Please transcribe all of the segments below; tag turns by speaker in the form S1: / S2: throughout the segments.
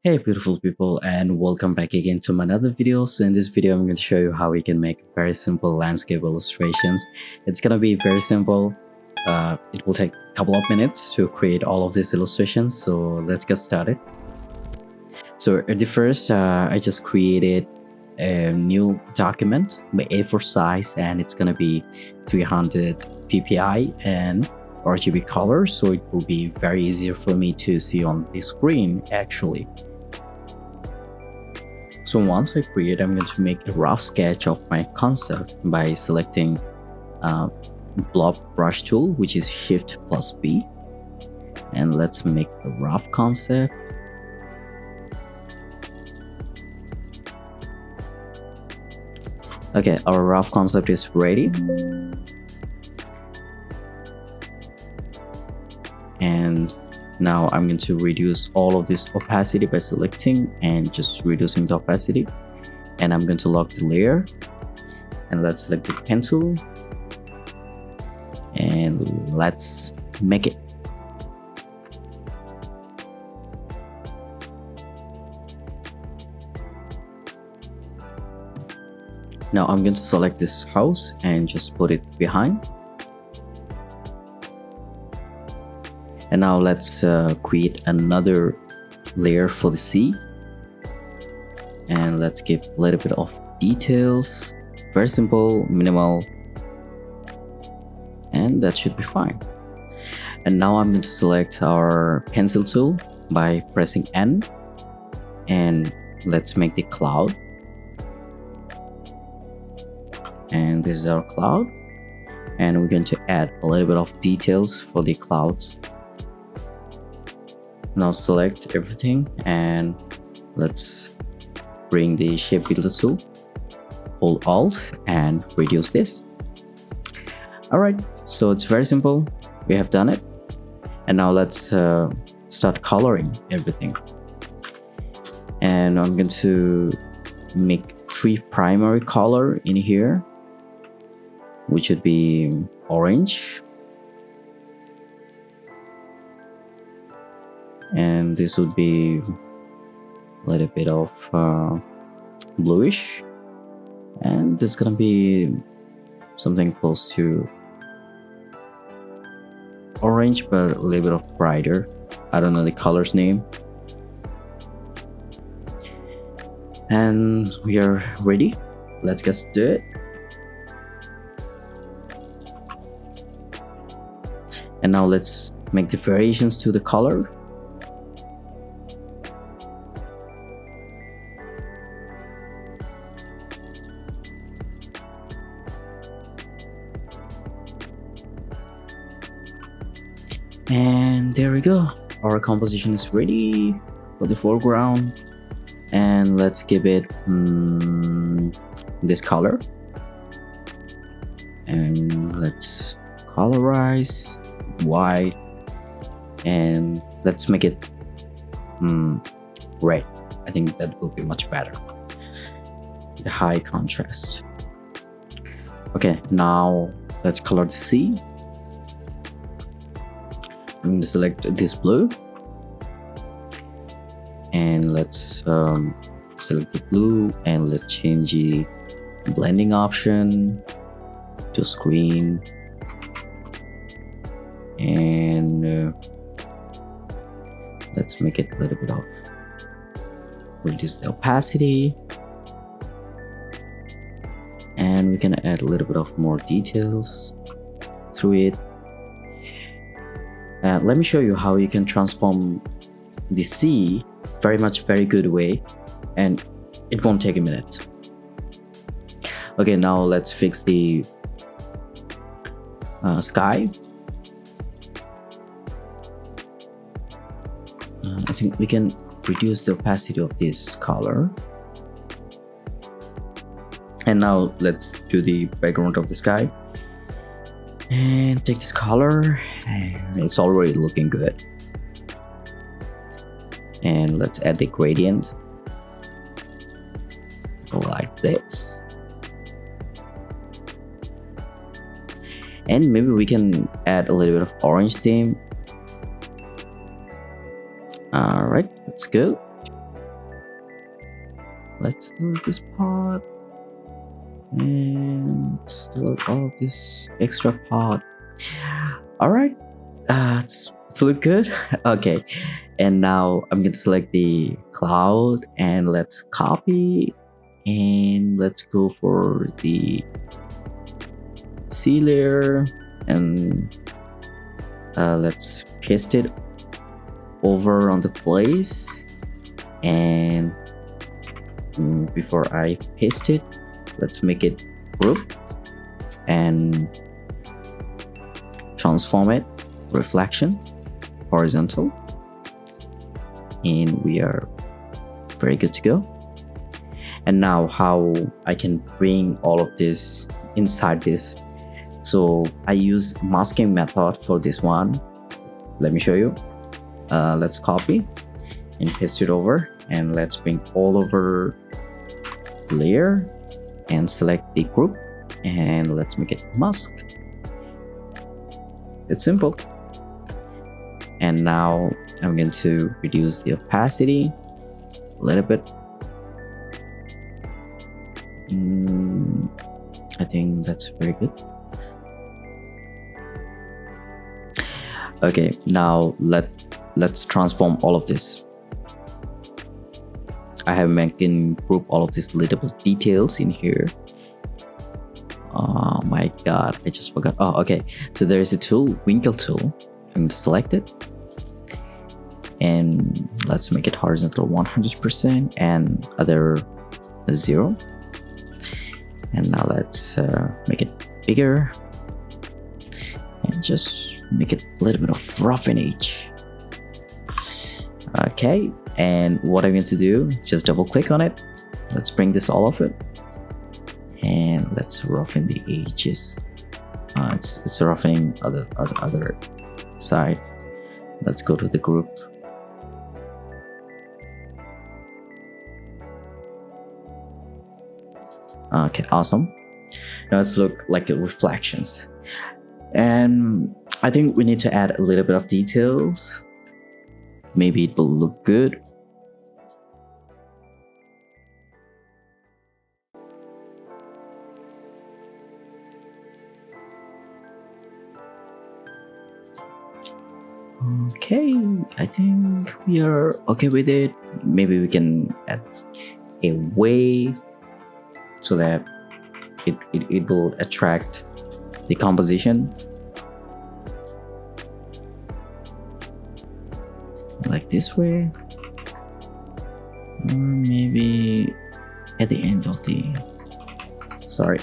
S1: Hey beautiful people, and welcome back again to my another video. So in this video I'm going to show you how we can make very simple landscape illustrations. It's gonna be very simple. It will take a couple of minutes to create all of these illustrations, so let's get started. So at the first I just created a new document by A4 size, and it's gonna be 300 ppi and RGB color, so it will be very easier for me to see on the screen actually. So once I create, I'm going to make a rough sketch of my concept by selecting blob brush tool, which is Shift plus B, and let's make the rough concept. Okay, our rough concept is ready, and now I'm going to reduce all of this opacity by selecting and just reducing the opacity, and I'm going to lock the layer, and let's select the pen tool and let's make it. Now I'm going to select this house and just put it behind. And now let's create another layer for the sea, and let's give a little bit of details. Very simple, minimal, and that should be fine. And now I'm going to select our pencil tool by pressing N, and let's make the cloud. And this is our cloud, and we're going to add a little bit of details for the clouds. Now select everything and let's bring the shape builder tool, hold Alt and reduce this. Alright, so it's very simple, we have done it, and now let's start coloring everything. And I'm going to make 3 primary color in here, which would be orange, and this would be a little bit of bluish, and this is gonna be something close to orange but a little bit of brighter. I don't know the color's name. And we are ready, let's get to it. And now let's make the variations to the color. And there we go, our composition is ready for the foreground, and let's give it this color, and let's colorize white, and let's make it red. I think that will be much better, the high contrast. Okay, now let's color the sea. I'm going to select this blue, and let's select the blue, and let's change the blending option to screen, and let's make it a little bit of, reduce the opacity, and we can add a little bit of more details through it. Let me show you how you can transform the sea very good way, and it won't take a minute. Okay, now let's fix the sky. I think we can reduce the opacity of this color, and now let's do the background of the sky. And take this color, and it's already looking good. And let's add the gradient like this, and maybe we can add a little bit of orange theme. All right, let's go. let's delete this part and delete all of this extra part. All right, it's look good. Okay, and now I'm going to select the cloud and let's copy and let's go for the sea layer and let's paste it over on the place. And before I paste it, let's make it group and transform it reflection horizontal, and we are very good to go. And now how I can bring all of this inside this, so I use masking method for this one. Let me show you. Let's copy and paste it over, and let's bring all over the layer and select the group, and let's make it mask. It's simple. And now I'm going to reduce the opacity a little bit. I think that's very good. Okay, now let's transform all of this. I have making group all of these little details in here. Oh my god, I just forgot. Oh, okay. So there is a tool, Winkle tool. I'm going to select it. And let's make it horizontal 100% and other 0. And now let's make it bigger. And just make it a little bit of roughen edge. Okay, and what I'm going to do, just double click on it. Let's bring this all of it. And let's roughen the edges. It's roughening other side. Let's go to the group. Okay, awesome. Now let's look like the reflections. And I think we need to add a little bit of details. Maybe it will look good. Okay, I think we are okay with it. Maybe we can add a way so that it will attract the composition. Like this way, or maybe at the end of the, sorry.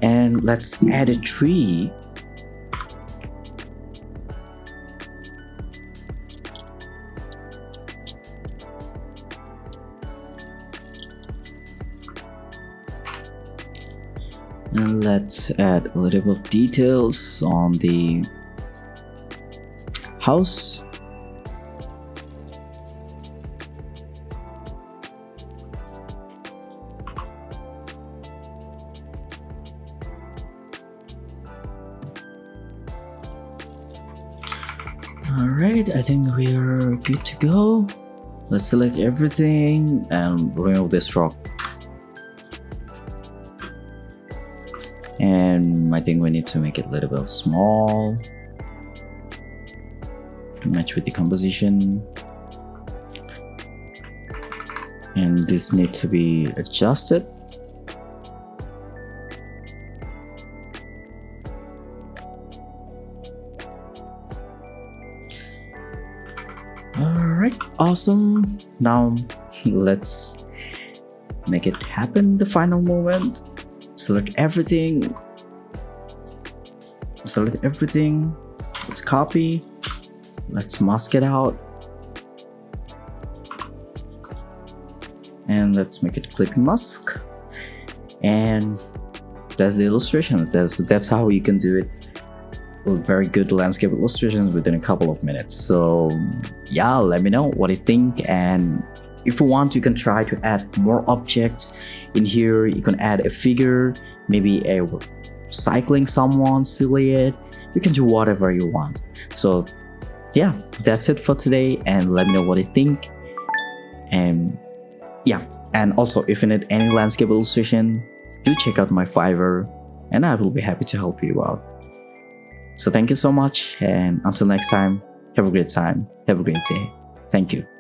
S1: And let's add a tree. And let's add a little bit of details on the house. Alright, I think we are good to go. Let's select everything and remove the stroke. And I think we need to make it a little bit of small to match with the composition. And this needs to be adjusted. Alright, awesome. Now let's make it happen, the final moment. Select everything. Let's copy. Let's mask it out. And let's make it clipping mask. And that's the illustrations. That's how you can do it. Very good landscape illustrations within a couple of minutes. So yeah, let me know what you think, and if you want, you can try to add more objects in here. You can add a figure, maybe a cycling someone, silhouette, you can do whatever you want. So yeah, that's it for today, and let me know what you think. And yeah, and also if you need any landscape illustration, do check out my Fiverr and I will be happy to help you out. So thank you so much, and until next time, have a great time, have a great day. Thank you.